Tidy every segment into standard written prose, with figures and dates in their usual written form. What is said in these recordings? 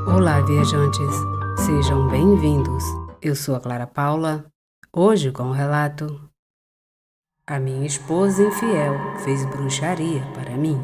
Olá, viajantes! Sejam bem-vindos. Eu sou a Clara Paula, hoje com o relato A minha esposa infiel fez bruxaria para mim.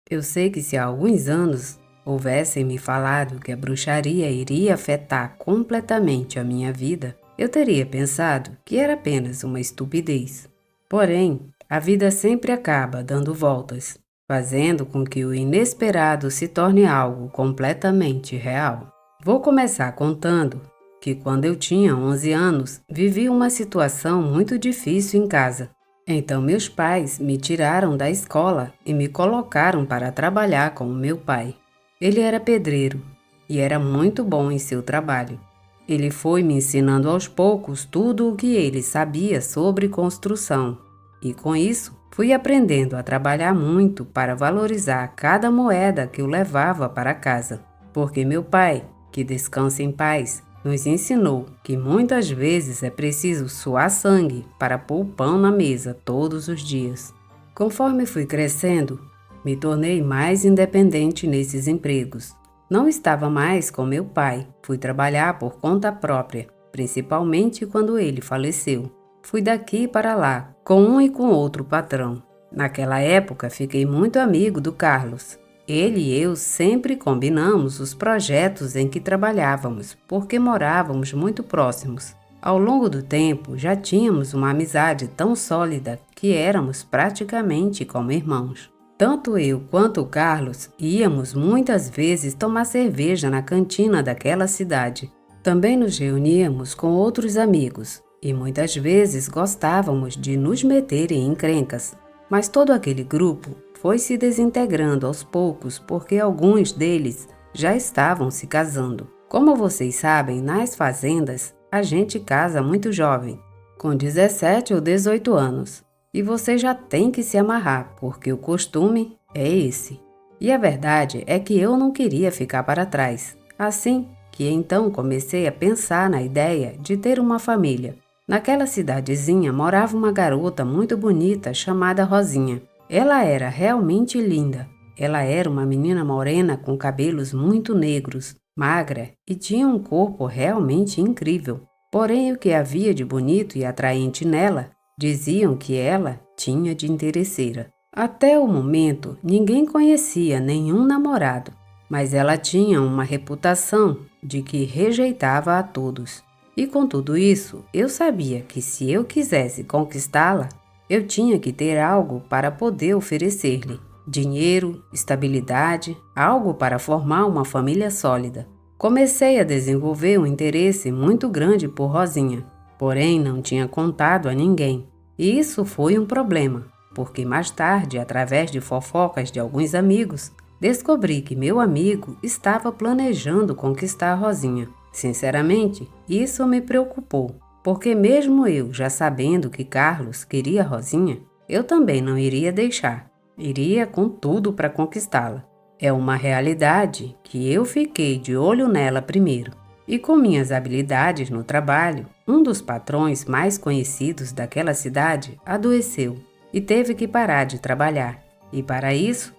Eu sei que se há alguns anos houvessem me falado que a bruxaria iria afetar completamente a minha vida, eu teria pensado que era apenas uma estupidez. Porém, a vida sempre acaba dando voltas, fazendo com que o inesperado se torne algo completamente real. Vou começar contando que quando eu tinha 11 anos, vivi uma situação muito difícil em casa. Então meus pais me tiraram da escola e me colocaram para trabalhar com o meu pai. Ele era pedreiro e era muito bom em seu trabalho. Ele foi me ensinando aos poucos tudo o que ele sabia sobre construção. E com isso, fui aprendendo a trabalhar muito para valorizar cada moeda que eu levava para casa. Porque meu pai, que descansa em paz, nos ensinou que muitas vezes é preciso suar sangue para pôr pão na mesa todos os dias. Conforme fui crescendo, me tornei mais independente nesses empregos. Não estava mais com meu pai, fui trabalhar por conta própria, principalmente quando ele faleceu. Fui daqui para lá, com um e com outro patrão. Naquela época, fiquei muito amigo do Carlos. Ele e eu sempre combinamos os projetos em que trabalhávamos, porque morávamos muito próximos. Ao longo do tempo, já tínhamos uma amizade tão sólida que éramos praticamente como irmãos. Tanto eu quanto o Carlos íamos muitas vezes tomar cerveja na cantina daquela cidade. Também nos reuníamos com outros amigos e muitas vezes gostávamos de nos meter em encrencas. Mas todo aquele grupo foi se desintegrando aos poucos porque alguns deles já estavam se casando. Como vocês sabem, nas fazendas a gente casa muito jovem, com 17 ou 18 anos. E você já tem que se amarrar, porque o costume é esse. E a verdade é que eu não queria ficar para trás. Assim que então comecei a pensar na ideia de ter uma família. Naquela cidadezinha morava uma garota muito bonita chamada Rosinha. Ela era realmente linda. Ela era uma menina morena com cabelos muito negros, magra e tinha um corpo realmente incrível. Porém, o que havia de bonito e atraente nela, diziam que ela tinha de interesseira. Até o momento, ninguém conhecia nenhum namorado, mas ela tinha uma reputação de que rejeitava a todos. E com tudo isso, eu sabia que se eu quisesse conquistá-la, eu tinha que ter algo para poder oferecer-lhe. Dinheiro, estabilidade, algo para formar uma família sólida. Comecei a desenvolver um interesse muito grande por Rosinha, porém não tinha contado a ninguém. E isso foi um problema, porque mais tarde, através de fofocas de alguns amigos, descobri que meu amigo estava planejando conquistar Rosinha. Sinceramente, isso me preocupou, porque mesmo eu já sabendo que Carlos queria Rosinha, eu também não iria deixar. Iria com tudo para conquistá-la. É uma realidade que eu fiquei de olho nela primeiro. E com minhas habilidades no trabalho, um dos patrões mais conhecidos daquela cidade adoeceu e teve que parar de trabalhar. E para isso,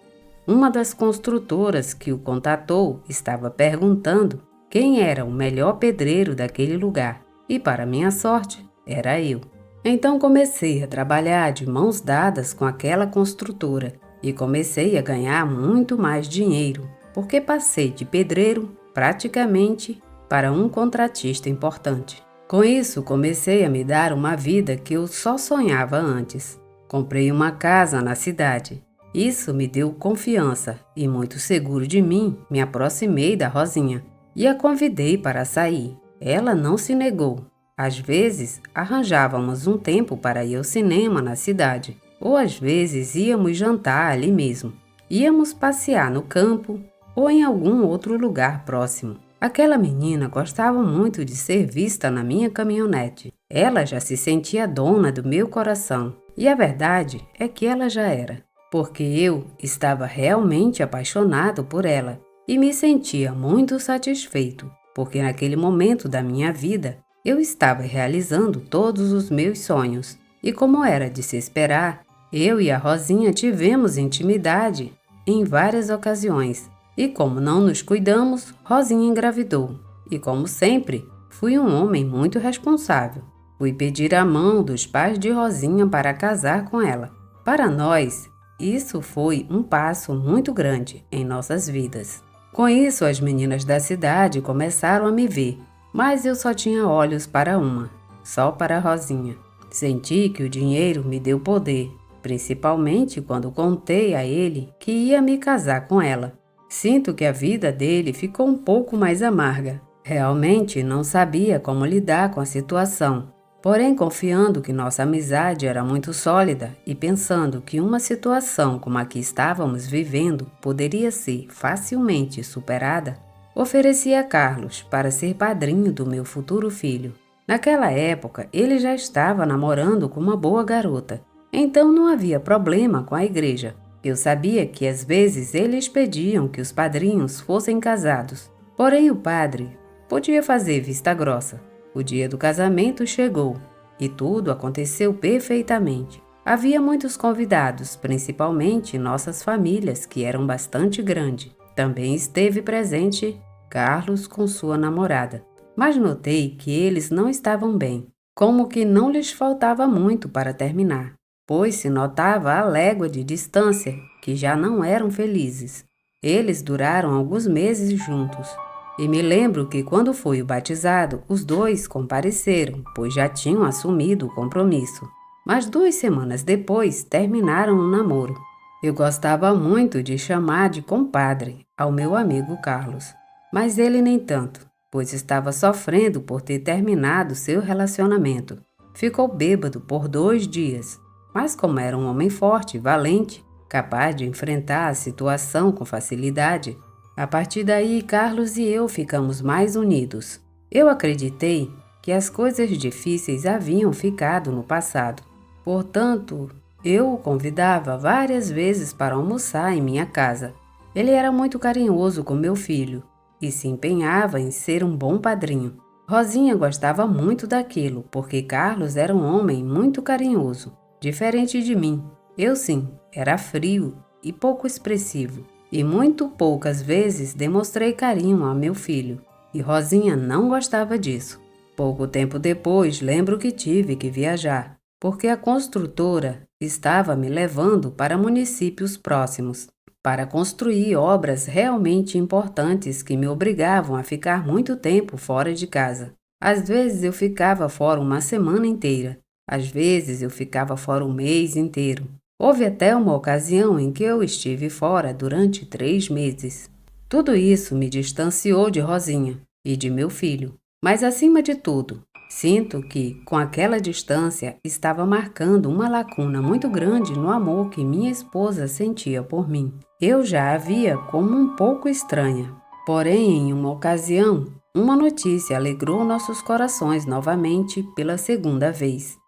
uma das construtoras que o contatou estava perguntando quem era o melhor pedreiro daquele lugar. E para minha sorte, era eu. Então comecei a trabalhar de mãos dadas com aquela construtora e comecei a ganhar muito mais dinheiro, porque passei de pedreiro praticamente para um contratista importante. Com isso, comecei a me dar uma vida que eu só sonhava antes. Comprei uma casa na cidade. Isso me deu confiança e, muito seguro de mim, me aproximei da Rosinha e a convidei para sair. Ela não se negou. Às vezes, arranjávamos um tempo para ir ao cinema na cidade, ou às vezes íamos jantar ali mesmo. Íamos passear no campo ou em algum outro lugar próximo. Aquela menina gostava muito de ser vista na minha caminhonete. Ela já se sentia dona do meu coração. E a verdade é que ela já era, porque eu estava realmente apaixonado por ela e me sentia muito satisfeito, porque naquele momento da minha vida eu estava realizando todos os meus sonhos. E como era de se esperar, eu e a Rosinha tivemos intimidade em várias ocasiões. E como não nos cuidamos, Rosinha engravidou. E como sempre, fui um homem muito responsável. Fui pedir a mão dos pais de Rosinha para casar com ela. Para nós, isso foi um passo muito grande em nossas vidas. Com isso, as meninas da cidade começaram a me ver, mas eu só tinha olhos para uma, só para Rosinha. Senti que o dinheiro me deu poder, principalmente quando contei a ele que ia me casar com ela. Sinto que a vida dele ficou um pouco mais amarga. Realmente não sabia como lidar com a situação. Porém, confiando que nossa amizade era muito sólida e pensando que uma situação como a que estávamos vivendo poderia ser facilmente superada, ofereci a Carlos para ser padrinho do meu futuro filho. Naquela época, ele já estava namorando com uma boa garota, então não havia problema com a igreja. Eu sabia que às vezes eles pediam que os padrinhos fossem casados, porém o padre podia fazer vista grossa. O dia do casamento chegou e tudo aconteceu perfeitamente. Havia muitos convidados, principalmente nossas famílias, que eram bastante grandes. Também esteve presente Carlos com sua namorada, mas notei que eles não estavam bem, como que não lhes faltava muito para terminar, pois se notava a légua de distância que já não eram felizes. Eles duraram alguns meses juntos. E me lembro que quando foi o batizado, os dois compareceram, pois já tinham assumido o compromisso. Mas 2 semanas depois, terminaram o namoro. Eu gostava muito de chamar de compadre ao meu amigo Carlos, mas ele nem tanto, pois estava sofrendo por ter terminado seu relacionamento. Ficou bêbado por 2 dias, mas como era um homem forte e valente, capaz de enfrentar a situação com facilidade, a partir daí, Carlos e eu ficamos mais unidos. Eu acreditei que as coisas difíceis haviam ficado no passado. Portanto, eu o convidava várias vezes para almoçar em minha casa. Ele era muito carinhoso com meu filho e se empenhava em ser um bom padrinho. Rosinha gostava muito daquilo, porque Carlos era um homem muito carinhoso, diferente de mim. Eu sim, era frio e pouco expressivo. E muito poucas vezes demonstrei carinho a meu filho, e Rosinha não gostava disso. Pouco tempo depois, lembro que tive que viajar, porque a construtora estava me levando para municípios próximos, para construir obras realmente importantes que me obrigavam a ficar muito tempo fora de casa. Às vezes eu ficava fora uma semana inteira, às vezes eu ficava fora um mês inteiro. Houve até uma ocasião em que eu estive fora durante 3 meses. Tudo isso me distanciou de Rosinha e de meu filho. Mas acima de tudo, sinto que, com aquela distância, estava marcando uma lacuna muito grande no amor que minha esposa sentia por mim. Eu já a via como um pouco estranha. Porém, em uma ocasião, uma notícia alegrou nossos corações novamente pela 2ª vez.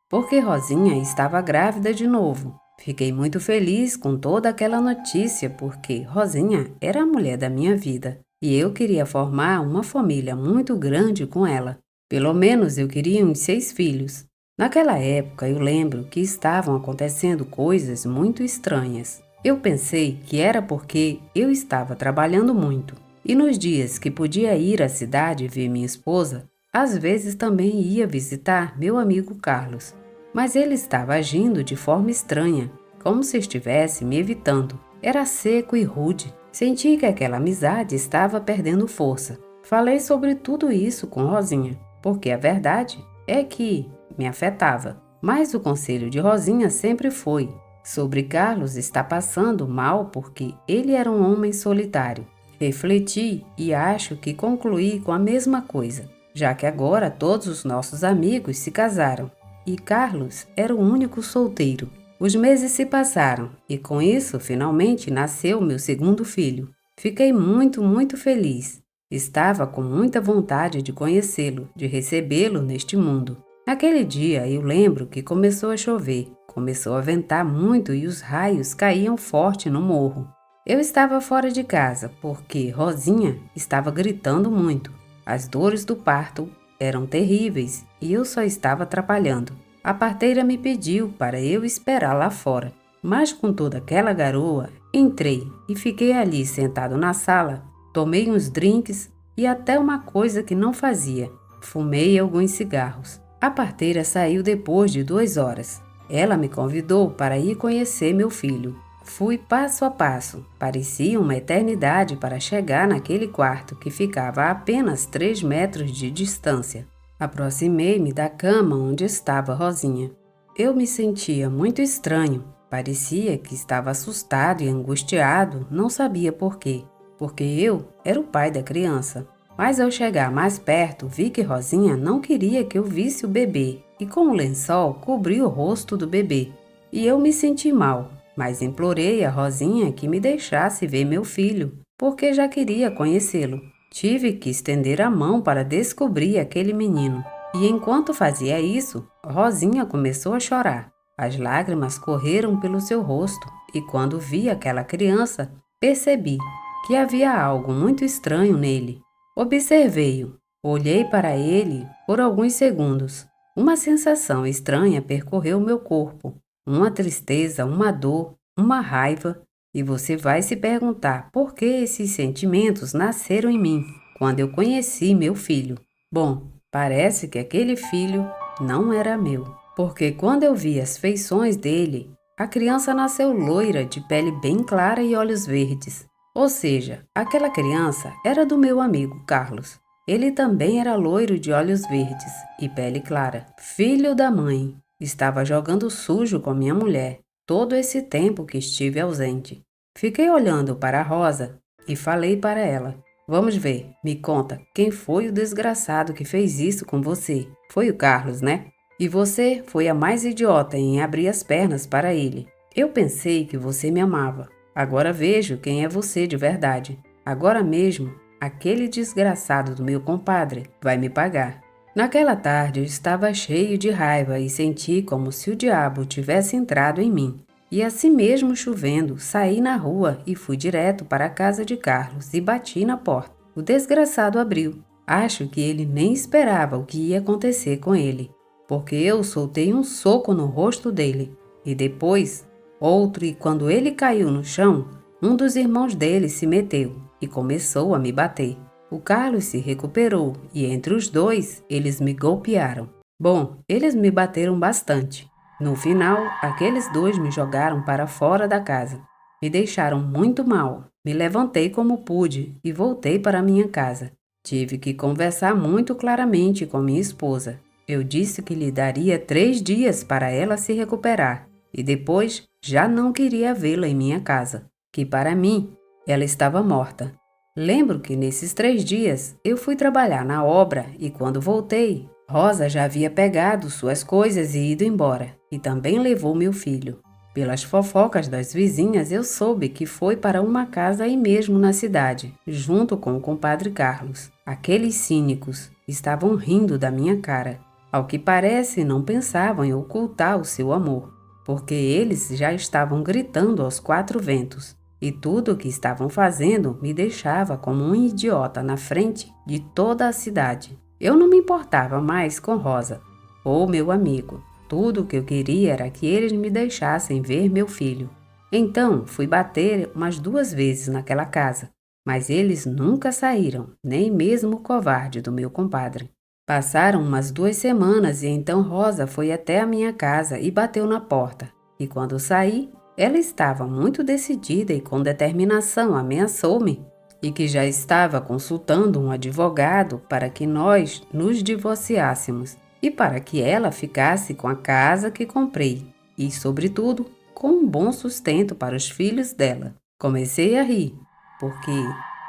Porque Rosinha estava grávida de novo. Fiquei muito feliz com toda aquela notícia porque Rosinha era a mulher da minha vida e eu queria formar uma família muito grande com ela. Pelo menos eu queria uns 6 filhos. Naquela época eu lembro que estavam acontecendo coisas muito estranhas. Eu pensei que era porque eu estava trabalhando muito e nos dias que podia ir à cidade ver minha esposa, às vezes também ia visitar meu amigo Carlos. Mas ele estava agindo de forma estranha, como se estivesse me evitando. Era seco e rude. Senti que aquela amizade estava perdendo força. Falei sobre tudo isso com Rosinha, porque a verdade é que me afetava. Mas o conselho de Rosinha sempre foi sobre Carlos estar passando mal porque ele era um homem solitário. Refleti e acho que concluí com a mesma coisa, já que agora todos os nossos amigos se casaram. E Carlos era o único solteiro. Os meses se passaram e com isso finalmente nasceu meu 2º filho. Fiquei muito feliz. Estava com muita vontade de conhecê-lo, de recebê-lo neste mundo. Naquele dia eu lembro que começou a chover, começou a ventar muito e os raios caíam forte no morro. Eu estava fora de casa porque Rosinha estava gritando muito. As dores do parto eram terríveis e eu só estava atrapalhando. A parteira me pediu para eu esperar lá fora, mas com toda aquela garoa Entrei e fiquei ali sentado na sala, tomei uns drinks e até uma coisa que não fazia. Fumei alguns cigarros. A parteira saiu depois de 2 horas. Ela me convidou para ir conhecer meu filho. Fui passo a passo. Parecia uma eternidade para chegar naquele quarto que ficava a apenas 3 metros de distância. Aproximei-me da cama onde estava Rosinha. Eu me sentia muito estranho. Parecia que estava assustado e angustiado, não sabia por quê. Porque eu era o pai da criança. Mas ao chegar mais perto, vi que Rosinha não queria que eu visse o bebê e com o lençol cobriu o rosto do bebê. E eu me senti mal, mas implorei a Rosinha que me deixasse ver meu filho, porque já queria conhecê-lo. Tive que estender a mão para descobrir aquele menino. E enquanto fazia isso, Rosinha começou a chorar. As lágrimas correram pelo seu rosto e quando vi aquela criança, percebi que havia algo muito estranho nele. Observei-o, olhei para ele por alguns segundos. Uma sensação estranha percorreu meu corpo, uma tristeza, uma dor, uma raiva, e você vai se perguntar por que esses sentimentos nasceram em mim quando eu conheci meu filho. Bom, parece que aquele filho não era meu, porque quando eu vi as feições dele, a criança nasceu loira, de pele bem clara e olhos verdes. Ou seja, aquela criança era do meu amigo Carlos. Ele também era loiro de olhos verdes e pele clara. Filho da mãe. Estava jogando sujo com minha mulher todo esse tempo que estive ausente. Fiquei olhando para a Rosa e falei para ela: vamos ver, me conta, quem foi o desgraçado que fez isso com você? Foi o Carlos, né? E você foi a mais idiota em abrir as pernas para ele. Eu pensei que você me amava. Agora vejo quem é você de verdade. Agora mesmo, aquele desgraçado do meu compadre vai me pagar. Naquela tarde eu estava cheio de raiva e senti como se o diabo tivesse entrado em mim. E assim mesmo chovendo, saí na rua e fui direto para a casa de Carlos e bati na porta. O desgraçado abriu. Acho que ele nem esperava o que ia acontecer com ele, porque eu soltei um soco no rosto dele e depois outro, e quando ele caiu no chão, um dos irmãos dele se meteu e começou a me bater. O Carlos se recuperou e entre os dois eles me golpearam. Bom, eles me bateram bastante. No final, aqueles dois me jogaram para fora da casa. Me deixaram muito mal. Me levantei como pude e voltei para minha casa. Tive que conversar muito claramente com minha esposa. Eu disse que lhe daria 3 dias para ela se recuperar e depois já não queria vê-la em minha casa, que para mim ela estava morta. Lembro que nesses 3 dias eu fui trabalhar na obra e quando voltei, Rosa já havia pegado suas coisas e ido embora, e também levou meu filho. Pelas fofocas das vizinhas eu soube que foi para uma casa aí mesmo na cidade, junto com o compadre Carlos. Aqueles cínicos estavam rindo da minha cara. Ao que parece, não pensavam em ocultar o seu amor, porque eles já estavam gritando aos 4 ventos. E tudo o que estavam fazendo me deixava como um idiota na frente de toda a cidade. Eu não me importava mais com Rosa ou meu amigo. Tudo o que eu queria era que eles me deixassem ver meu filho. Então fui bater umas 2 vezes naquela casa, mas eles nunca saíram, nem mesmo o covarde do meu compadre. Passaram umas 2 semanas e então Rosa foi até a minha casa e bateu na porta. E quando saí, ela estava muito decidida e com determinação ameaçou-me e que já estava consultando um advogado para que nós nos divorciássemos e para que ela ficasse com a casa que comprei e, sobretudo, com um bom sustento para os filhos dela. Comecei a rir, porque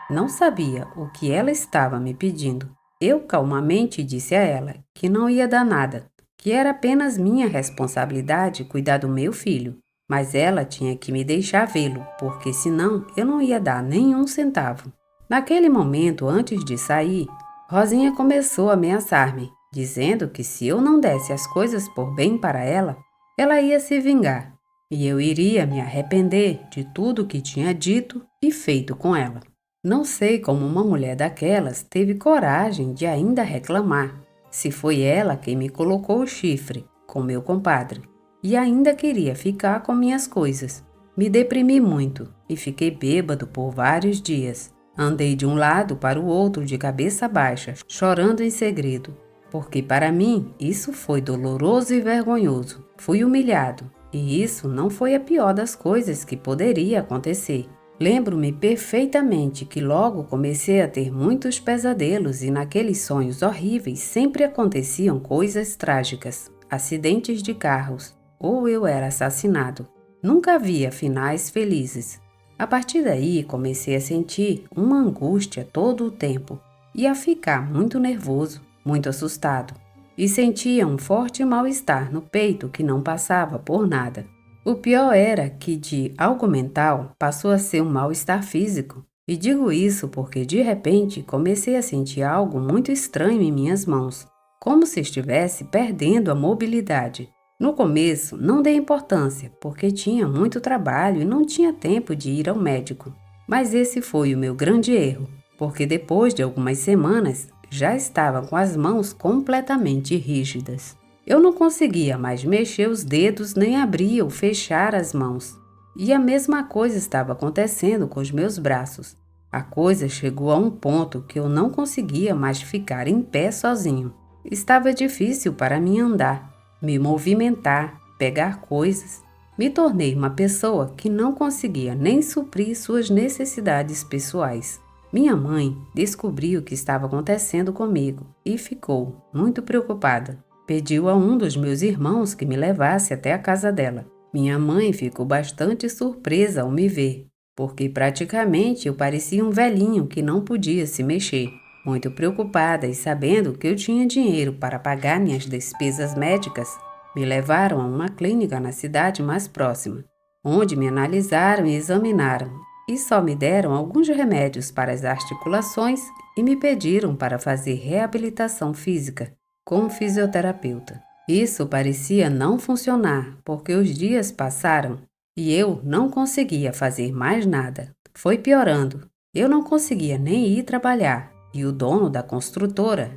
não sabia o que ela estava me pedindo. Eu calmamente disse a ela que não ia dar nada, que era apenas minha responsabilidade cuidar do meu filho. Mas ela tinha que me deixar vê-lo, porque senão eu não ia dar nenhum centavo. Naquele momento, antes de sair, Rosinha começou a ameaçar-me, dizendo que se eu não desse as coisas por bem para ela, ela ia se vingar, e eu iria me arrepender de tudo o que tinha dito e feito com ela. Não sei como uma mulher daquelas teve coragem de ainda reclamar, se foi ela quem me colocou o chifre com meu compadre. E ainda queria ficar com minhas coisas. Me deprimi muito e fiquei bêbado por vários dias. Andei de um lado para o outro de cabeça baixa, chorando em segredo, porque para mim isso foi doloroso e vergonhoso. Fui humilhado, e isso não foi a pior das coisas que poderia acontecer. Lembro-me perfeitamente que logo comecei a ter muitos pesadelos e naqueles sonhos horríveis sempre aconteciam coisas trágicas, acidentes de carros, ou eu era assassinado. Nunca havia finais felizes. A partir daí comecei a sentir uma angústia todo o tempo e a ficar muito nervoso, muito assustado, e sentia um forte mal-estar no peito que não passava por nada. O pior era que de algo mental passou a ser um mal-estar físico, e digo isso porque de repente comecei a sentir algo muito estranho em minhas mãos, como se estivesse perdendo a mobilidade. No começo, não dei importância, porque tinha muito trabalho e não tinha tempo de ir ao médico. Mas esse foi o meu grande erro, porque depois de algumas semanas, já estava com as mãos completamente rígidas. Eu não conseguia mais mexer os dedos nem abrir ou fechar as mãos. E a mesma coisa estava acontecendo com os meus braços. A coisa chegou a um ponto que eu não conseguia mais ficar em pé sozinho. Estava difícil para mim andar, me movimentar, pegar coisas. Me tornei uma pessoa que não conseguia nem suprir suas necessidades pessoais. Minha mãe descobriu o que estava acontecendo comigo e ficou muito preocupada. Pediu a um dos meus irmãos que me levasse até a casa dela. Minha mãe ficou bastante surpresa ao me ver, porque praticamente eu parecia um velhinho que não podia se mexer. Muito preocupada e sabendo que eu tinha dinheiro para pagar minhas despesas médicas, me levaram a uma clínica na cidade mais próxima, onde me analisaram e examinaram, e só me deram alguns remédios para as articulações e me pediram para fazer reabilitação física com um fisioterapeuta. Isso parecia não funcionar, porque os dias passaram e eu não conseguia fazer mais nada. Foi piorando. Eu não conseguia nem ir trabalhar. E o dono da construtora,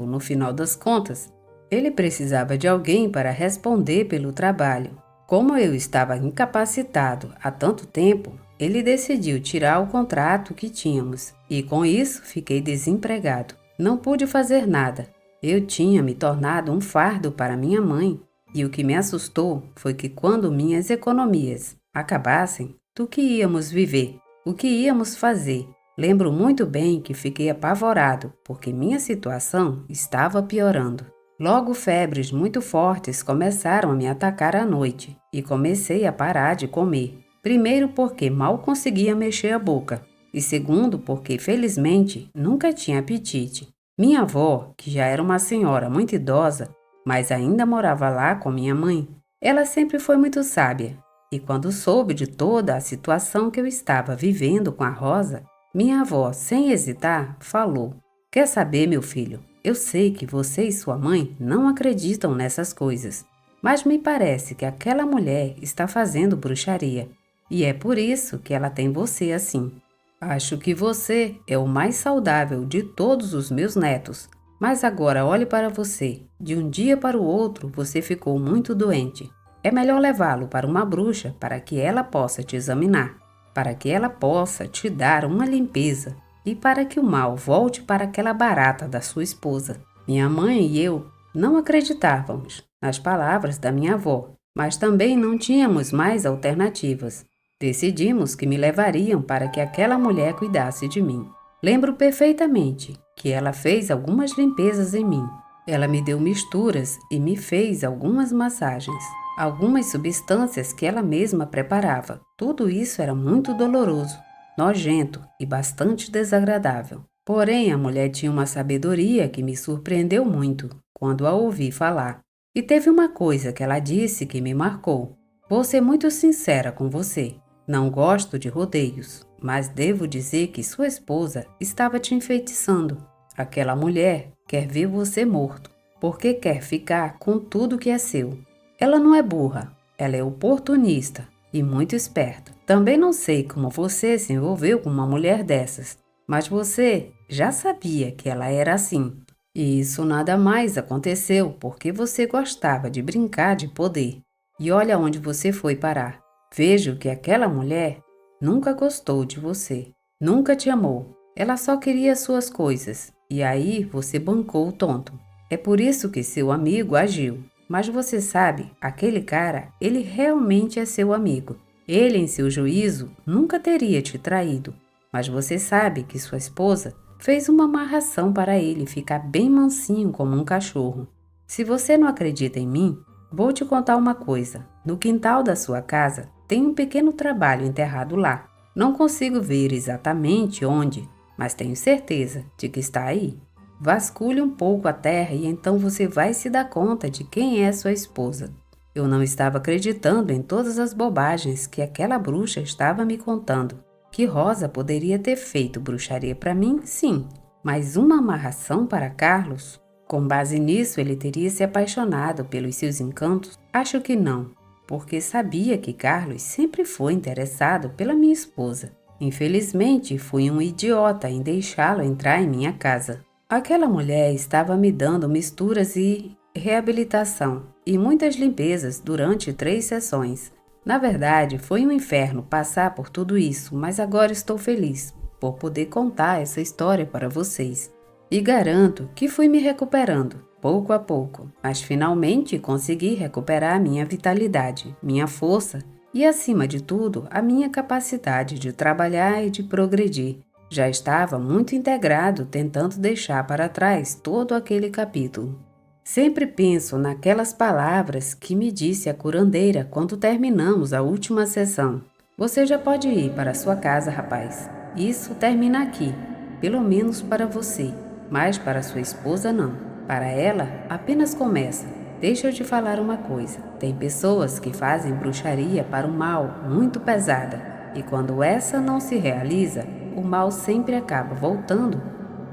no final das contas, ele precisava de alguém para responder pelo trabalho. Como eu estava incapacitado há tanto tempo, ele decidiu tirar o contrato que tínhamos e com isso fiquei desempregado. Não pude fazer nada. Eu tinha me tornado um fardo para minha mãe e o que me assustou foi que quando minhas economias acabassem, do que íamos viver, o que íamos fazer. Lembro muito bem que fiquei apavorado, porque minha situação estava piorando. Logo febres muito fortes começaram a me atacar à noite e comecei a parar de comer. Primeiro porque mal conseguia mexer a boca e segundo porque, felizmente, nunca tinha apetite. Minha avó, que já era uma senhora muito idosa, mas ainda morava lá com minha mãe, ela sempre foi muito sábia e quando soube de toda a situação que eu estava vivendo com a Rosa, minha avó, sem hesitar, falou: "Quer saber, meu filho? Eu sei que você e sua mãe não acreditam nessas coisas, mas me parece que aquela mulher está fazendo bruxaria, e é por isso que ela tem você assim. Acho que você é o mais saudável de todos os meus netos, mas agora olhe para você. De um dia para o outro você ficou muito doente. É melhor levá-lo para uma bruxa para que ela possa te examinar, para que ela possa te dar uma limpeza e para que o mal volte para aquela barata da sua esposa." Minha mãe e eu não acreditávamos nas palavras da minha avó, mas também não tínhamos mais alternativas. Decidimos que me levariam para que aquela mulher cuidasse de mim. Lembro perfeitamente que ela fez algumas limpezas em mim. Ela me deu misturas e me fez algumas massagens. Algumas substâncias que ela mesma preparava. Tudo isso era muito doloroso, nojento e bastante desagradável. Porém, a mulher tinha uma sabedoria que me surpreendeu muito quando a ouvi falar. E teve uma coisa que ela disse que me marcou. Vou ser muito sincera com você. Não gosto de rodeios, mas devo dizer que sua esposa estava te enfeitiçando. Aquela mulher quer ver você morto, porque quer ficar com tudo que é seu. Ela não é burra, ela é oportunista e muito esperta. Também não sei como você se envolveu com uma mulher dessas, mas você já sabia que ela era assim. E isso nada mais aconteceu porque você gostava de brincar de poder. E olha onde você foi parar. Vejo que aquela mulher nunca gostou de você, nunca te amou. Ela só queria suas coisas, e aí você bancou o tonto. É por isso que seu amigo agiu. Mas você sabe, aquele cara, ele realmente é seu amigo. Ele, em seu juízo, nunca teria te traído. Mas você sabe que sua esposa fez uma amarração para ele ficar bem mansinho como um cachorro. Se você não acredita em mim, vou te contar uma coisa. No quintal da sua casa tem um pequeno trabalho enterrado lá. Não consigo ver exatamente onde, mas tenho certeza de que está aí. Vasculhe um pouco a terra e então você vai se dar conta de quem é sua esposa. Eu não estava acreditando em todas as bobagens que aquela bruxa estava me contando. Que Rosa poderia ter feito bruxaria para mim, sim, mas uma amarração para Carlos? Com base nisso, ele teria se apaixonado pelos seus encantos? Acho que não, porque sabia que Carlos sempre foi interessado pela minha esposa. Infelizmente, fui um idiota em deixá-lo entrar em minha casa. Aquela mulher estava me dando misturas e reabilitação e muitas limpezas durante 3 sessões. Na verdade, foi um inferno passar por tudo isso, mas agora estou feliz por poder contar essa história para vocês. E garanto que fui me recuperando, pouco a pouco, mas finalmente consegui recuperar minha vitalidade, minha força e, acima de tudo, a minha capacidade de trabalhar e de progredir. Já estava muito integrado tentando deixar para trás todo aquele capítulo. Sempre penso naquelas palavras que me disse a curandeira quando terminamos a última sessão. Você já pode ir para sua casa, rapaz. Isso termina aqui, pelo menos para você, mas para sua esposa não. Para ela, apenas começa. Deixa eu te falar uma coisa. Tem pessoas que fazem bruxaria para o mal muito pesada, e quando essa não se realiza, o mal sempre acaba voltando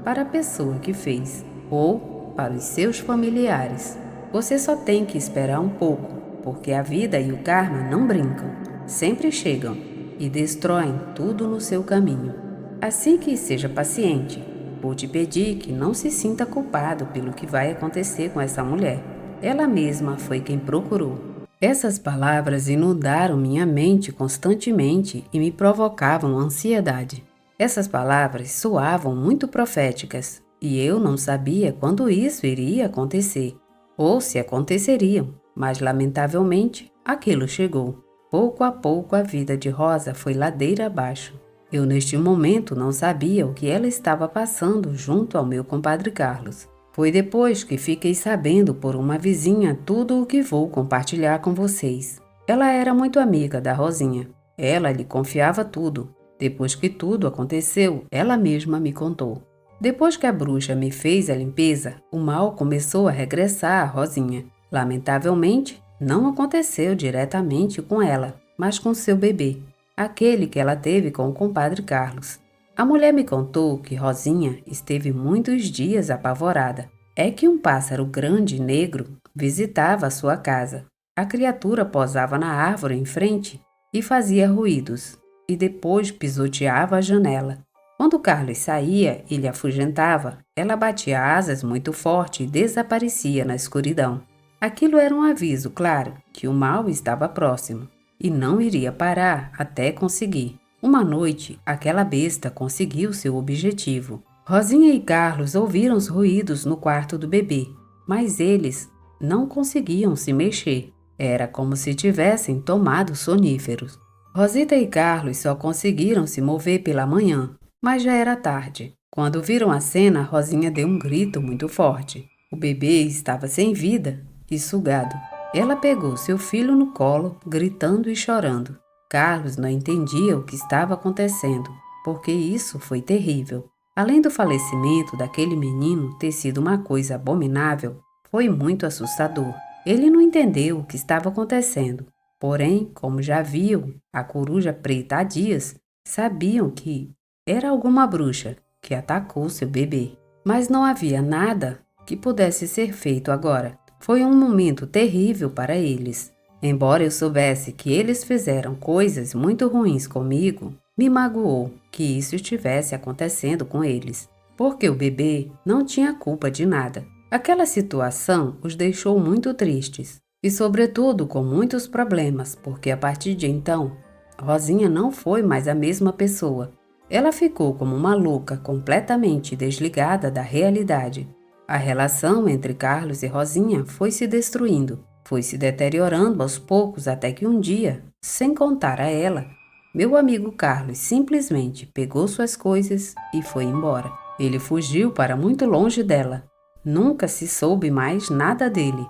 para a pessoa que fez, ou para os seus familiares. Você só tem que esperar um pouco, porque a vida e o karma não brincam, sempre chegam e destroem tudo no seu caminho. Assim que seja paciente, vou te pedir que não se sinta culpado pelo que vai acontecer com essa mulher. Ela mesma foi quem procurou. Essas palavras inundaram minha mente constantemente e me provocavam ansiedade. Essas palavras soavam muito proféticas, e eu não sabia quando isso iria acontecer, ou se aconteceriam, mas lamentavelmente aquilo chegou. Pouco a pouco a vida de Rosa foi ladeira abaixo. Eu neste momento não sabia o que ela estava passando junto ao meu compadre Carlos. Foi depois que fiquei sabendo por uma vizinha tudo o que vou compartilhar com vocês. Ela era muito amiga da Rosinha. Ela lhe confiava tudo. Depois que tudo aconteceu, ela mesma me contou. Depois que a bruxa me fez a limpeza, o mal começou a regressar à Rosinha. Lamentavelmente, não aconteceu diretamente com ela, mas com seu bebê, aquele que ela teve com o compadre Carlos. A mulher me contou que Rosinha esteve muitos dias apavorada. É que um pássaro grande e negro visitava a sua casa. A criatura posava na árvore em frente e fazia ruídos, e depois pisoteava a janela. Quando Carlos saía e lhe afugentava, ela batia asas muito forte e desaparecia na escuridão. Aquilo era um aviso, claro, que o mal estava próximo e não iria parar até conseguir. Uma noite, aquela besta conseguiu seu objetivo. Rosinha e Carlos ouviram os ruídos no quarto do bebê, mas eles não conseguiam se mexer. Era como se tivessem tomado soníferos. Rosita e Carlos só conseguiram se mover pela manhã, mas já era tarde. Quando viram a cena, Rosinha deu um grito muito forte. O bebê estava sem vida e sugado. Ela pegou seu filho no colo, gritando e chorando. Carlos não entendia o que estava acontecendo, porque isso foi terrível. Além do falecimento daquele menino ter sido uma coisa abominável, foi muito assustador. Ele não entendeu o que estava acontecendo. Porém, como já viam a coruja preta há dias, sabiam que era alguma bruxa que atacou seu bebê. Mas não havia nada que pudesse ser feito agora. Foi um momento terrível para eles. Embora eu soubesse que eles fizeram coisas muito ruins comigo, me magoou que isso estivesse acontecendo com eles, porque o bebê não tinha culpa de nada. Aquela situação os deixou muito tristes. e, sobretudo, com muitos problemas, porque a partir de então, Rosinha não foi mais a mesma pessoa. Ela ficou como uma louca, completamente desligada da realidade. A relação entre Carlos e Rosinha foi se destruindo, foi se deteriorando aos poucos até que um dia, sem contar a ela, meu amigo Carlos simplesmente pegou suas coisas e foi embora. Ele fugiu para muito longe dela. Nunca se soube mais nada dele.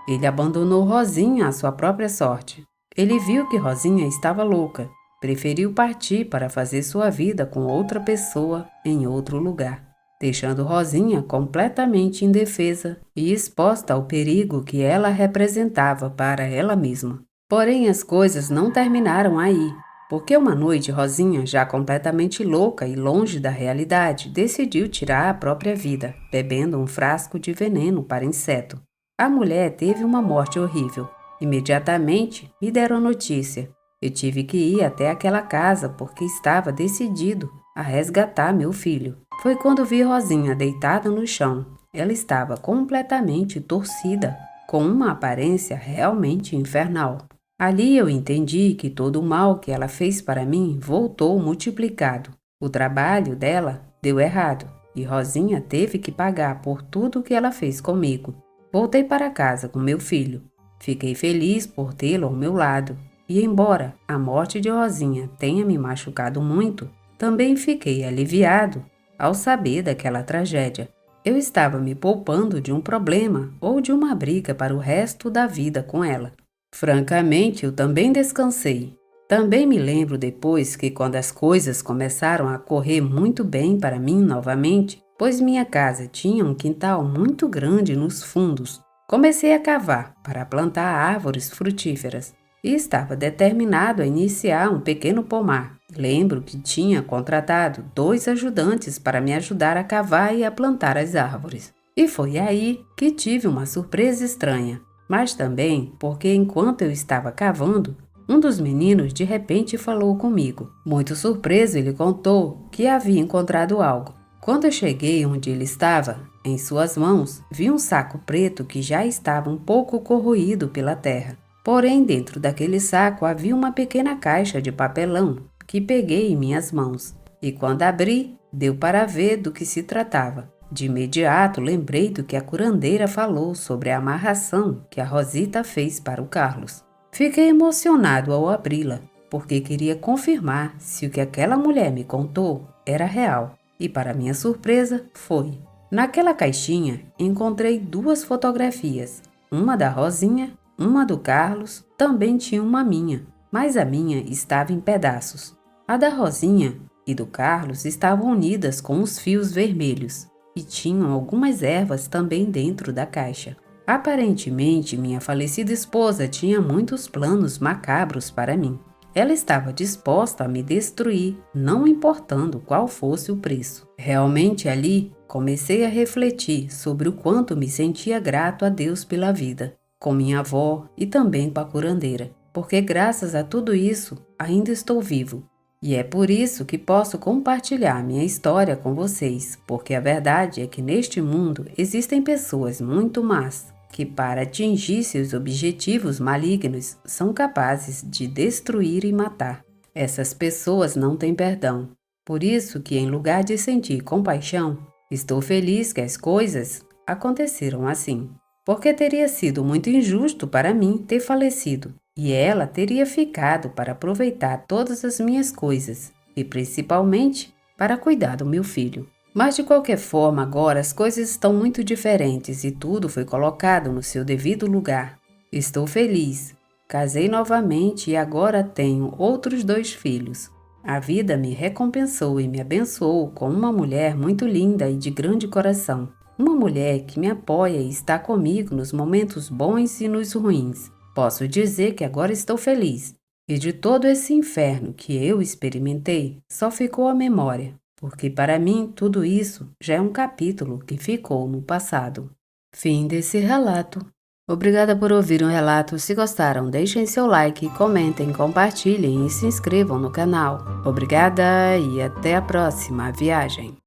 Ele abandonou Rosinha à sua própria sorte. Ele viu que Rosinha estava louca. Preferiu partir para fazer sua vida com outra pessoa em outro lugar, deixando Rosinha completamente indefesa e exposta ao perigo que ela representava para ela mesma. Porém, as coisas não terminaram aí, porque uma noite Rosinha, já completamente louca e longe da realidade, decidiu tirar a própria vida, bebendo um frasco de veneno para inseto. A mulher teve uma morte horrível. Imediatamente me deram notícia. Eu tive que ir até aquela casa porque estava decidido a resgatar meu filho. Foi quando vi Rosinha deitada no chão. Ela estava completamente torcida, com uma aparência realmente infernal. Ali eu entendi que todo o mal que ela fez para mim voltou multiplicado. O trabalho dela deu errado e Rosinha teve que pagar por tudo o que ela fez comigo. Voltei para casa com meu filho. Fiquei feliz por tê-lo ao meu lado. E embora a morte de Rosinha tenha me machucado muito, também fiquei aliviado ao saber daquela tragédia. Eu estava me poupando de um problema ou de uma briga para o resto da vida com ela. Francamente, eu também descansei. Também me lembro depois que quando as coisas começaram a correr muito bem para mim novamente, pois minha casa tinha um quintal muito grande nos fundos, comecei a cavar para plantar árvores frutíferas. E estava determinado a iniciar um pequeno pomar. Lembro que tinha contratado 2 ajudantes para me ajudar a cavar e a plantar as árvores. E foi aí que tive uma surpresa estranha, mas também porque enquanto eu estava cavando, um dos meninos de repente falou comigo. Muito surpreso, ele contou que havia encontrado algo. Quando eu cheguei onde ele estava, em suas mãos, vi um saco preto que já estava um pouco corroído pela terra. Porém, dentro daquele saco havia uma pequena caixa de papelão que peguei em minhas mãos. E quando abri, deu para ver do que se tratava. De imediato lembrei do que a curandeira falou sobre a amarração que a Rosita fez para o Carlos. Fiquei emocionado ao abri-la, porque queria confirmar se o que aquela mulher me contou era real. E para minha surpresa, foi. Naquela caixinha encontrei 2 fotografias, uma da Rosinha, uma do Carlos, também tinha uma minha, mas a minha estava em pedaços. A da Rosinha e do Carlos estavam unidas com os fios vermelhos e tinham algumas ervas também dentro da caixa. Aparentemente, minha falecida esposa tinha muitos planos macabros para mim. Ela estava disposta a me destruir, não importando qual fosse o preço. Realmente ali, comecei a refletir sobre o quanto me sentia grato a Deus pela vida, com minha avó e também com a curandeira, porque graças a tudo isso ainda estou vivo. E é por isso que posso compartilhar minha história com vocês, porque a verdade é que neste mundo existem pessoas muito más, que para atingir seus objetivos malignos são capazes de destruir e matar. Essas pessoas não têm perdão. Por isso que em lugar de sentir compaixão, estou feliz que as coisas aconteceram assim. Porque teria sido muito injusto para mim ter falecido, e ela teria ficado para aproveitar todas as minhas coisas, e principalmente para cuidar do meu filho. Mas de qualquer forma, agora as coisas estão muito diferentes e tudo foi colocado no seu devido lugar. Estou feliz. Casei novamente e agora tenho outros 2 filhos. A vida me recompensou e me abençoou com uma mulher muito linda e de grande coração. Uma mulher que me apoia e está comigo nos momentos bons e nos ruins. Posso dizer que agora estou feliz. E de todo esse inferno que eu experimentei, só ficou a memória, porque para mim tudo isso já é um capítulo que ficou no passado. Fim desse relato. Obrigada por ouvir o relato. Se gostaram, deixem seu like, comentem, compartilhem e se inscrevam no canal. Obrigada e até a próxima viagem.